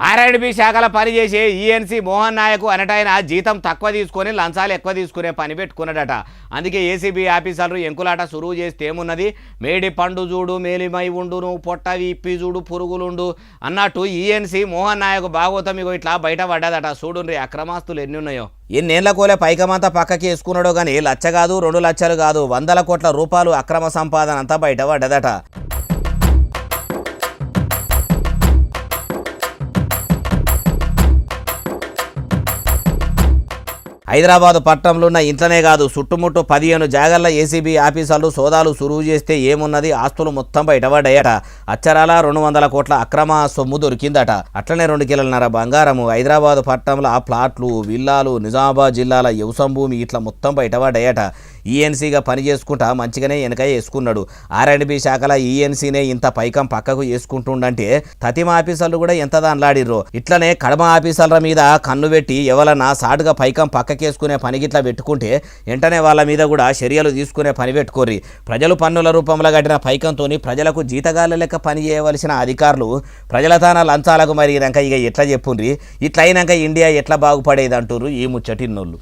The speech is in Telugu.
ఆర్ఎండ్బి శాఖల పనిచేసే ఈఎన్సీ మోహన్ నాయక్ అనటైన జీతం తక్కువ తీసుకొని లంచాలు ఎక్కువ తీసుకునే పని పెట్టుకున్నాడట. అందుకే ఏసీబీ ఆఫీసర్లు ఎంకులాట సురువు చేస్తే ఏమున్నది, మేడి పండు చూడు మేలిమై ఉండును పొట్టవి ఇప్పి చూడు పురుగులుండు అన్నట్టు ఈఎన్సీ మోహన్ నాయక్ భాగవతం ఇగో ఇట్లా బయట పడ్డదట. చూడుండ్రి అక్రమాస్తులు ఎన్ని ఉన్నాయో. ఎన్నేళ్ల కోలే పైకమంతా పక్కకి వేసుకున్నాడో కానీ లచ్చ కాదు 2 లక్షలు కాదు 100 కోట్ల రూపాయలు అక్రమ సంపాదన అంతా బయట పడ్డదట. హైదరాబాద్ పట్టణంలో ఉన్న ఇంట్లోనే కాదు చుట్టుముట్టు 15 జాగాల్లో ఏసీబీ ఆఫీసర్లు సోదాలు సురువు చేస్తే ఏమున్నది, ఆస్తులు మొత్తం బయటపడ్డాయట. అచ్చరాల 200 కోట్ల అక్రమ సొమ్ము దొరికిందట. అట్లనే 2 కిలోలన్నర బంగారము, హైదరాబాద్ పట్టణంలో ప్లాట్లు విల్లాలు, నిజామాబాద్ జిల్లాల వ్యవసాయ భూమి ఇట్లా మొత్తం బయటపడ్డాయట. ఈఎన్సీగా పని చేసుకుంటా మంచిగానే వెనక వేసుకున్నాడు. ఆర్ఎండ్బి శాఖల ఈఎన్సీనే ఇంత పైకం పక్కకు వేసుకుంటుండంటే తతిమ ఆఫీసర్లు కూడా ఎంత దానిలాడిర్రో. ఇట్లనే కడమ ఆఫీసర్ల మీద కన్ను పెట్టి ఎవరన్నా సాటుగా పైకం పక్కకేసుకునే పని గిట్లా పెట్టుకుంటే వెంటనే వాళ్ళ మీద కూడా చర్యలు తీసుకునే పని పెట్టుకోర్రి. ప్రజలు పన్నుల రూపంలో కట్టిన పైకంతో ప్రజలకు జీతగాళ్ళ లెక్క పని చేయవలసిన అధికారులు ప్రజల తాన లంచాలకు మరిగినాక ఇక ఎట్లా చెప్పుండ్రి, ఇట్లయినాక ఇండియా ఎట్లా బాగుపడేది అంటుర్రు ఈ ముచ్చటిన్నోళ్ళు.